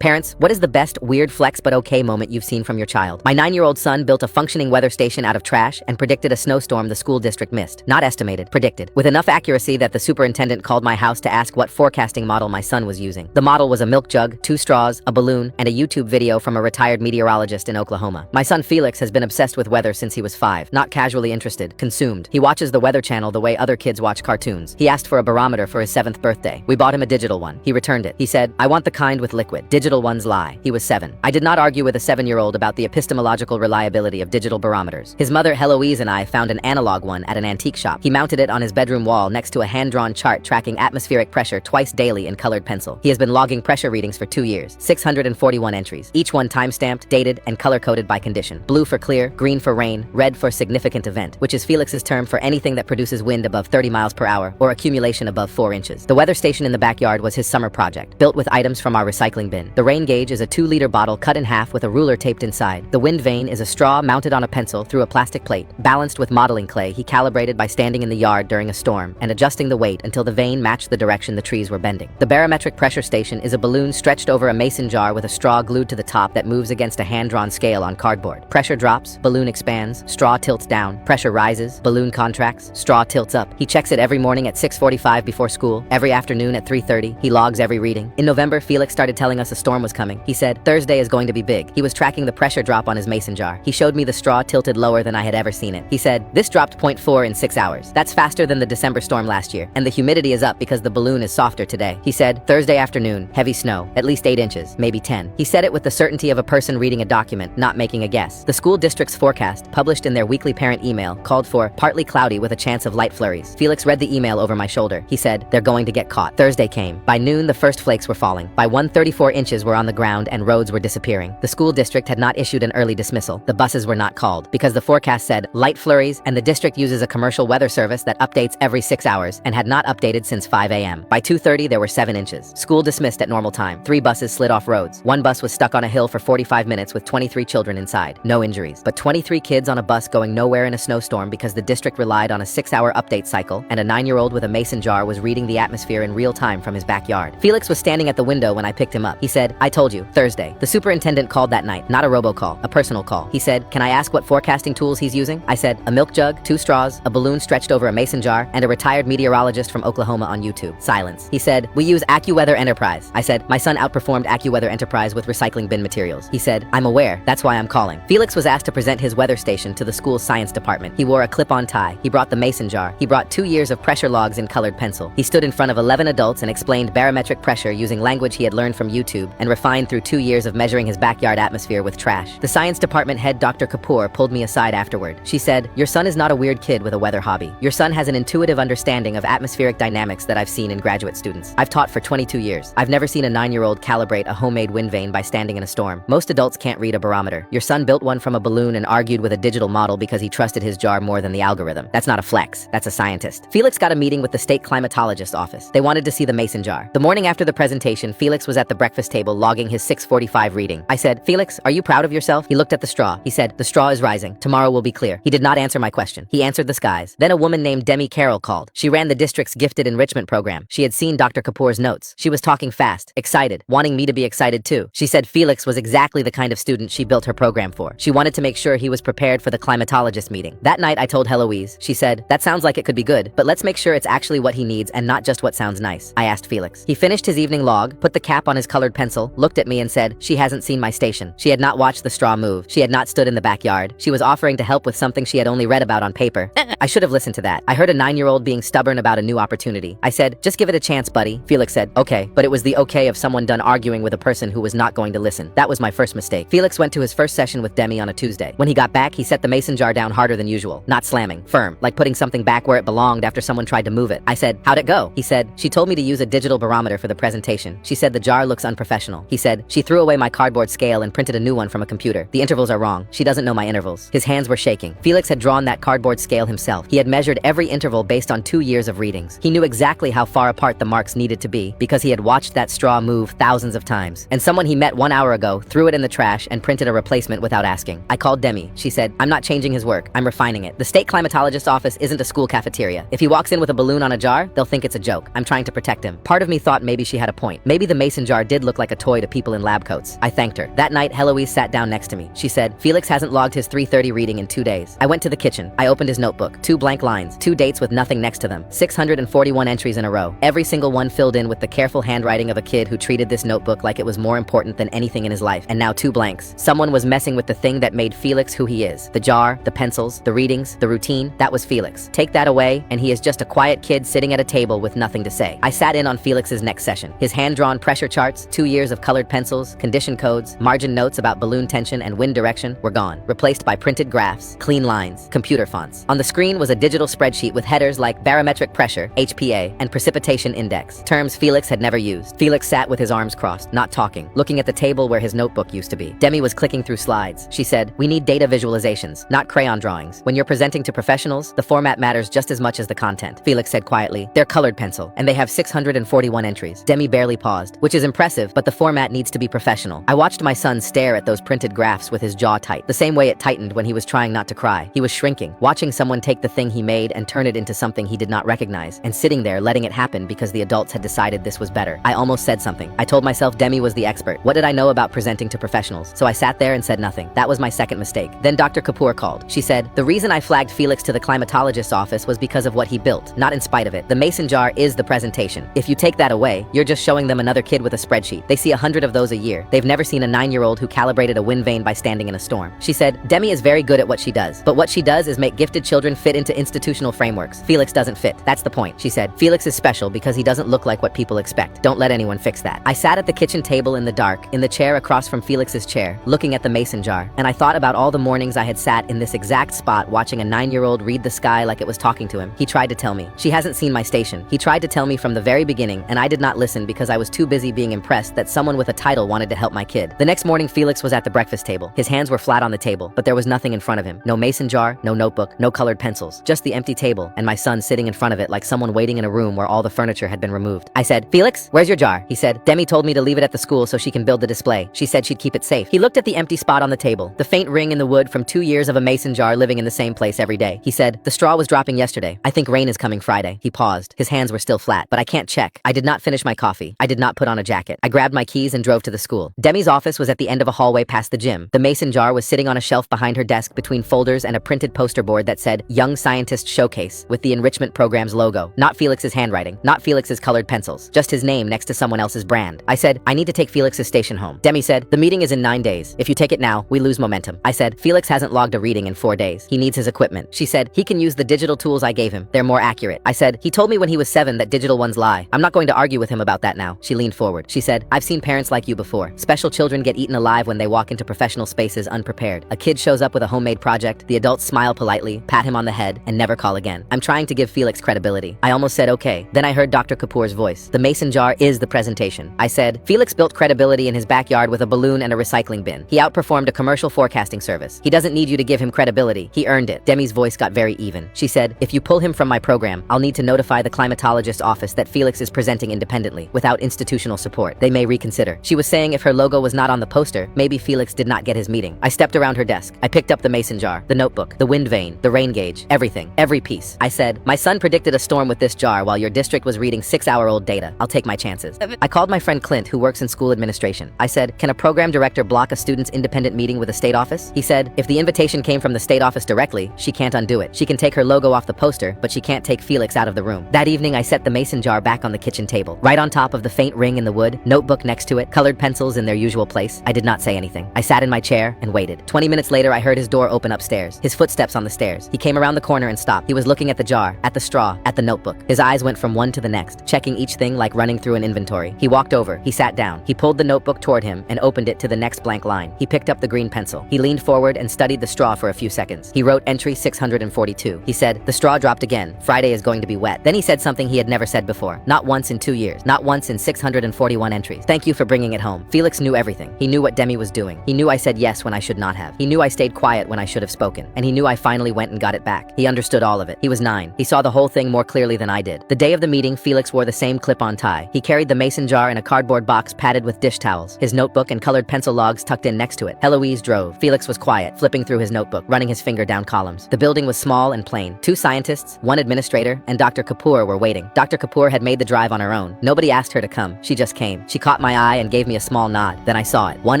Parents, what is the best weird flex but okay moment you've seen from your child? My 9-year-old son built a functioning weather station out of trash and predicted a snowstorm the school district missed. Not estimated, predicted. With enough accuracy that the superintendent called my house to ask what forecasting model my son was using. The model was a milk jug, 2 straws, a balloon, and a YouTube video from a retired meteorologist in Oklahoma. My son Felix has been obsessed with weather since he was 5. Not casually interested, consumed. He watches the Weather Channel the way other kids watch cartoons. He asked for a barometer for his 7th birthday. We bought him a digital one. He returned it. He said, "I want the kind with liquid. Digital ones lie." He was 7. I did not argue with a 7-year-old about the epistemological reliability of digital barometers. His mother, Heloise, and I found an analog one at an antique shop. He mounted it on his bedroom wall next to a hand-drawn chart tracking atmospheric pressure twice daily in colored pencil. He has been logging pressure readings for 2 years, 641 entries, each one time-stamped, dated, and color-coded by condition. Blue for clear, green for rain, red for significant event, which is Felix's term for anything that produces wind above 30 miles per hour or accumulation above 4 inches. The weather station in the backyard was his summer project, built with items from our recycling bin. The rain gauge is a 2-liter bottle cut in half with a ruler taped inside. The wind vane is a straw mounted on a pencil through a plastic plate, balanced with modeling clay he calibrated by standing in the yard during a storm and adjusting the weight until the vane matched the direction the trees were bending. The barometric pressure station is a balloon stretched over a mason jar with a straw glued to the top that moves against a hand-drawn scale on cardboard. Pressure drops, balloon expands, straw tilts down. Pressure rises, balloon contracts, straw tilts up. He checks it every morning at 6:45 before school, every afternoon at 3:30. He logs every reading. In November, Felix started telling us a storm was coming. He said, "Thursday is going to be big." He was tracking the pressure drop on his mason jar. He showed me the straw tilted lower than I had ever seen it. He said, "This dropped 0.4 in 6 hours. That's faster than the December storm last year. And the humidity is up because the balloon is softer today." He said, "Thursday afternoon, heavy snow, at least 8 inches, maybe 10. He said it with the certainty of a person reading a document, not making a guess. The school district's forecast, published in their weekly parent email, called for partly cloudy with a chance of light flurries. Felix read the email over my shoulder. He said, "They're going to get caught." Thursday came. By noon, the first flakes were falling. By 1:34 inches were on the ground and roads were disappearing. The school district had not issued an early dismissal. The buses were not called because the forecast said light flurries, and the district uses a commercial weather service that updates every 6 hours and had not updated since 5 a.m. By 2:30, there were 7 inches. School dismissed at normal time. 3 buses slid off roads. 1 bus was stuck on a hill for 45 minutes with 23 children inside. No injuries. But 23 kids on a bus going nowhere in a snowstorm because the district relied on a 6-hour update cycle, and a 9-year-old with a mason jar was reading the atmosphere in real time from his backyard. Felix was standing at the window when I picked him up. He said, "I told you, Thursday." The superintendent called that night, not a robocall, a personal call. He said, "Can I ask what forecasting tools he's using?" I said, "A milk jug, 2 straws, a balloon stretched over a mason jar, and a retired meteorologist from Oklahoma on YouTube." Silence. He said, "We use AccuWeather Enterprise." I said, "My son outperformed AccuWeather Enterprise with recycling bin materials." He said, "I'm aware, that's why I'm calling." Felix was asked to present his weather station to the school's science department. He wore a clip-on tie. He brought the mason jar. He brought 2 years of pressure logs in colored pencil. He stood in front of 11 adults and explained barometric pressure using language he had learned from YouTube and refined through 2 years of measuring his backyard atmosphere with trash. The science department head, Dr. Kapoor, pulled me aside afterward. She said, "Your son is not a weird kid with a weather hobby. Your son has an intuitive understanding of atmospheric dynamics that I've seen in graduate students. I've taught for 22 years. I've never seen a 9-year-old calibrate a homemade wind vane by standing in a storm. Most adults can't read a barometer. Your son built one from a balloon and argued with a digital model because he trusted his jar more than the algorithm. That's not a flex. That's a scientist." Felix got a meeting with the state climatologist's office. They wanted to see the mason jar. The morning after the presentation, Felix was at the breakfast table logging his 6:45 reading. I said, "Felix, are you proud of yourself?" He looked at the straw. He said, "The straw is rising. Tomorrow will be clear." He did not answer my question. He answered the skies. Then a woman named Demi Carroll called. She ran the district's gifted enrichment program. She had seen Dr. Kapoor's notes. She was talking fast, excited, wanting me to be excited too. She said Felix was exactly the kind of student she built her program for. She wanted to make sure he was prepared for the climatologist meeting. That night I told Heloise. She said, "That sounds like it could be good, but let's make sure it's actually what he needs and not just what sounds nice." I asked Felix. He finished his evening log, put the cap on his colored pencil, looked at me and said, "She hasn't seen my station. She had not watched the straw move. She had not stood in the backyard. She was offering to help with something she had only read about on paper." I should have listened to that. I heard a 9-year-old being stubborn about a new opportunity. I said, "Just give it a chance, buddy." Felix said, "Okay," but it was the okay of someone done arguing with a person who was not going to listen. That was my first mistake. Felix went to his first session with Demi on a Tuesday. When he got back, he set the mason jar down harder than usual. Not slamming, firm, like putting something back where it belonged after someone tried to move it. I said, "How'd it go?" He said, "She told me to use a digital barometer for the presentation. She said the jar looks unprofessional." He said, "She threw away my cardboard scale and printed a new one from a computer. The intervals are wrong. She doesn't know my intervals." His hands were shaking. Felix had drawn that cardboard scale himself. He had measured every interval based on 2 years of readings. He knew exactly how far apart the marks needed to be because he had watched that straw move thousands of times. And someone he met 1 hour ago threw it in the trash and printed a replacement without asking. I called Demi. She said, "I'm not changing his work. I'm refining it. The state climatologist's office isn't a school cafeteria. If he walks in with a balloon on a jar, they'll think it's a joke. I'm trying to protect him." Part of me thought maybe she had a point. Maybe the mason jar did look like like a toy to people in lab coats. I thanked her. That night, Heloise sat down next to me. She said, Felix hasn't logged his 3:30 reading in 2 days. I went to the kitchen. I opened his notebook. 2 blank lines, 2 dates with nothing next to them. 641 entries in a row. Every single one filled in with the careful handwriting of a kid who treated this notebook like it was more important than anything in his life. And now 2 blanks. Someone was messing with the thing that made Felix who he is. The jar, the pencils, the readings, the routine, that was Felix. Take that away, and he is just a quiet kid sitting at a table with nothing to say. I sat in on Felix's next session. His hand-drawn pressure charts, 2 years of colored pencils, condition codes, margin notes about balloon tension and wind direction were gone, replaced by printed graphs, clean lines, computer fonts. On the screen was a digital spreadsheet with headers like barometric pressure, HPA, and precipitation index, terms Felix had never used. Felix sat with his arms crossed, not talking, looking at the table where his notebook used to be. Demi was clicking through slides. She said, we need data visualizations, not crayon drawings. When you're presenting to professionals, the format matters just as much as the content. Felix said quietly, they're colored pencil, and they have 641 entries. Demi barely paused, which is impressive, but the format needs to be professional. I watched my son stare at those printed graphs with his jaw tight, the same way it tightened when he was trying not to cry. He was shrinking, watching someone take the thing he made and turn it into something he did not recognize, and sitting there letting it happen because the adults had decided this was better. I almost said something. I told myself Demi was the expert. What did I know about presenting to professionals? So I sat there and said nothing. That was my second mistake. Then Dr. Kapoor called. She said, the reason I flagged Felix to the climatologist's office was because of what he built, not in spite of it. The mason jar is the presentation. If you take that away, you're just showing them another kid with a spreadsheet. They see 100 of those a year. They've never seen a 9-year-old who calibrated a wind vane by standing in a storm. She said, Demi is very good at what she does, but what she does is make gifted children fit into institutional frameworks. Felix doesn't fit. That's the point. She said, Felix is special because he doesn't look like what people expect. Don't let anyone fix that. I sat at the kitchen table in the dark, in the chair across from Felix's chair, looking at the mason jar, and I thought about all the mornings I had sat in this exact spot watching a 9-year-old read the sky like it was talking to him. He tried to tell me. She hasn't seen my station. He tried to tell me from the very beginning, and I did not listen because I was too busy being impressed that someone with a title wanted to help my kid. The next morning, Felix was at the breakfast table. His hands were flat on the table, but there was nothing in front of him. No mason jar, no notebook, no colored pencils, just the empty table, and my son sitting in front of it like someone waiting in a room where all the furniture had been removed. I said, Felix, where's your jar? He said, Demi told me to leave it at the school so she can build the display. She said she'd keep it safe. He looked at the empty spot on the table, the faint ring in the wood from 2 years of a mason jar living in the same place every day. He said, the straw was dropping yesterday. I think rain is coming Friday. He paused. His hands were still flat, but I can't check. I did not finish my coffee. I did not put on a jacket. I grabbed my keys and drove to the school. Demi's office was at the end of a hallway past the gym. The mason jar was sitting on a shelf behind her desk between folders and a printed poster board that said Young Scientist Showcase with the enrichment program's logo. Not Felix's handwriting, not Felix's colored pencils, just his name next to someone else's brand. I said, I need to take Felix's station home. Demi said, the meeting is in 9 days. If you take it now, we lose momentum. I said, Felix hasn't logged a reading in 4 days. He needs his equipment. She said, he can use the digital tools I gave him. They're more accurate. I said, he told me when he was 7 that digital ones lie. I'm not going to argue with him about that now. She leaned forward. She said, I've seen parents like you before. Special children get eaten alive when they walk into professional spaces unprepared. A kid shows up with a homemade project. The adults smile politely, pat him on the head, and never call again. I'm trying to give Felix credibility. I almost said okay. Then I heard Dr. Kapoor's voice. The mason jar is the presentation. I said, Felix built credibility in his backyard with a balloon and a recycling bin. He outperformed a commercial forecasting service. He doesn't need you to give him credibility. He earned it. Demi's voice got very even. She said, if you pull him from my program, I'll need to notify the climatologist's office that Felix is presenting independently, without institutional support. They may reconsider. She was saying if her logo was not on the poster, maybe Felix did not get his meeting. I stepped around her desk. I picked up the mason jar, the notebook, the wind vane, the rain gauge, everything, every piece. I said, my son predicted a storm with this jar while your district was reading 6-hour-old data. I'll take my chances. I called my friend Clint, who works in school administration. I said, can a program director block a student's independent meeting with a state office? He said, if the invitation came from the state office directly, she can't undo it. She can take her logo off the poster, but she can't take Felix out of the room. That evening, I set the mason jar back on the kitchen table, right on top of the faint ring in the wood, notebook next to it, colored pencils in their usual place. I did not say anything. I sat in my chair and waited. 20 minutes later, I heard his door open upstairs, his footsteps on the stairs. He came around the corner and stopped. He was looking at the jar, at the straw, at the notebook. His eyes went from one to the next, checking each thing like running through an inventory. He walked over, he sat down, he pulled the notebook toward him and opened it to the next blank line. He picked up the green pencil. He leaned forward and studied the straw for a few seconds. He wrote entry 642. He said, the straw dropped again. Friday is going to be wet. Then he said something he had never said before. Not once in 2 years. Not once in 641 entries. Thank you for bringing it home. Felix knew everything. He knew what Demi was doing. He knew I said yes when I should not have. He knew I stayed quiet when I should have spoken. And he knew I finally went and got it back. He understood all of it. He was 9. He saw the whole thing more clearly than I did. The day of the meeting, Felix wore the same clip-on tie. He carried the mason jar in a cardboard box padded with dish towels, his notebook and colored pencil logs tucked in next to it. Heloise drove. Felix was quiet, flipping through his notebook, running his finger down columns. The building was small and plain. 2 scientists, 1 administrator, and Dr. Kapoor were waiting. Dr. Kapoor had made the drive on her own. Nobody asked her to come. She just came. She caught caught my eye and gave me a small nod. Then I saw it. One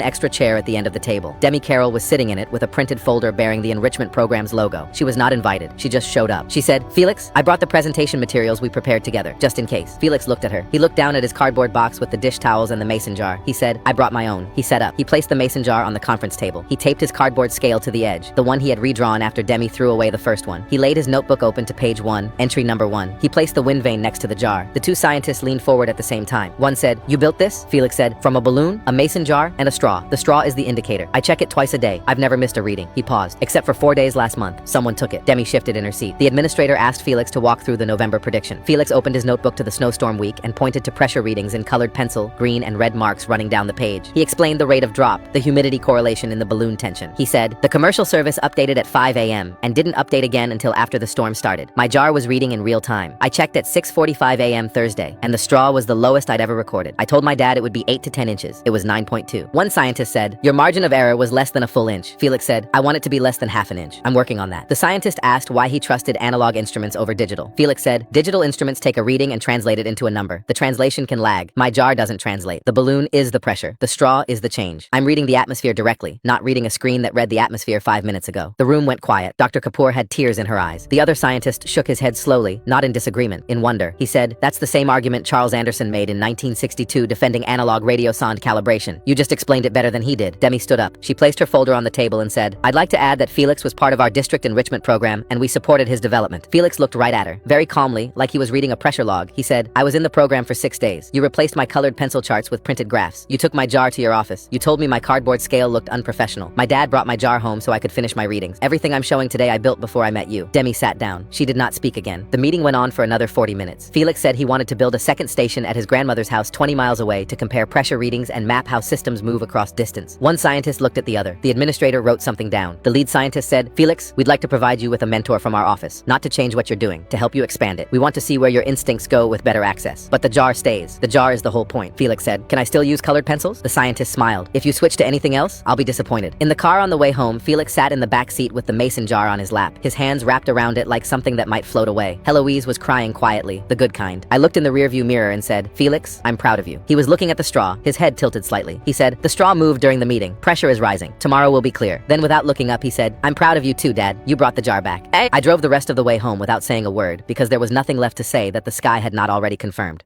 extra chair at the end of the table. Demi Carroll was sitting in it with a printed folder bearing the enrichment program's logo. She was not invited. She just showed up. She said, "Felix, I brought the presentation materials we prepared together, just in case." Felix looked at her. He looked down at his cardboard box with the dish towels and the mason jar. He said, "I brought my own." He sat up. He placed the mason jar on the conference table. He taped his cardboard scale to the edge, the one he had redrawn after Demi threw away the first one. He laid his notebook open to page 1, entry number 1. He placed the wind vane next to the jar. The two scientists leaned forward at the same time. One said, "You built this?" Felix said, "From a balloon, a mason jar, and a straw. The straw is the indicator. I check it twice a day. I've never missed a reading." He paused. "Except for 4 days last month. Someone took it." Demi shifted in her seat. The administrator asked Felix to walk through the November prediction. Felix opened his notebook to the snowstorm week and pointed to pressure readings in colored pencil, green and red marks running down the page. He explained the rate of drop, the humidity correlation in the balloon tension. He said, "The commercial service updated at 5 a.m. and didn't update again until after the storm started. My jar was reading in real time. I checked at 6:45 a.m. Thursday, and the straw was the lowest I'd ever recorded. I told my dad it would be 8 to 10 inches. It was 9.2. One scientist said, "Your margin of error was less than a full inch." Felix said, "I want it to be less than half an inch. I'm working on that." The scientist asked why he trusted analog instruments over digital. Felix said, "Digital instruments take a reading and translate it into a number. The translation can lag. My jar doesn't translate. The balloon is the pressure. The straw is the change. I'm reading the atmosphere directly, not reading a screen that read the atmosphere 5 minutes ago." The room went quiet. Dr. Kapoor had tears in her eyes. The other scientist shook his head slowly, not in disagreement, in wonder. He said, "That's the same argument Charles Anderson made in 1962 defending analog radio sound calibration. You just explained it better than he did." Demi stood up. She placed her folder on the table and said, "I'd like to add that Felix was part of our district enrichment program and we supported his development." Felix looked right at her. Very calmly, like he was reading a pressure log, he said, "I was in the program for 6 days. You replaced my colored pencil charts with printed graphs. You took my jar to your office. You told me my cardboard scale looked unprofessional. My dad brought my jar home so I could finish my readings. Everything I'm showing today I built before I met you." Demi sat down. She did not speak again. The meeting went on for another 40 minutes. Felix said he wanted to build a second station at his grandmother's house 20 miles away to compare pressure readings and map how systems move across distance. One scientist looked at the other. The administrator wrote something down. The lead scientist said, "Felix, we'd like to provide you with a mentor from our office, not to change what you're doing, to help you expand it. We want to see where your instincts go with better access. But the jar stays. The jar is the whole point." Felix said, "Can I still use colored pencils?" The scientist smiled. "If you switch to anything else, I'll be disappointed." In the car on the way home, Felix sat in the back seat with the mason jar on his lap, his hands wrapped around it like something that might float away. Heloise was crying quietly, the good kind. I looked in the rearview mirror and said, "Felix, I'm proud of you." He was looking at the straw, his head tilted slightly. He said, "The straw moved during the meeting. Pressure is rising. Tomorrow will be clear." Then without looking up, he said, "I'm proud of you too, Dad. You brought the jar back." I drove the rest of the way home without saying a word because there was nothing left to say that the sky had not already confirmed.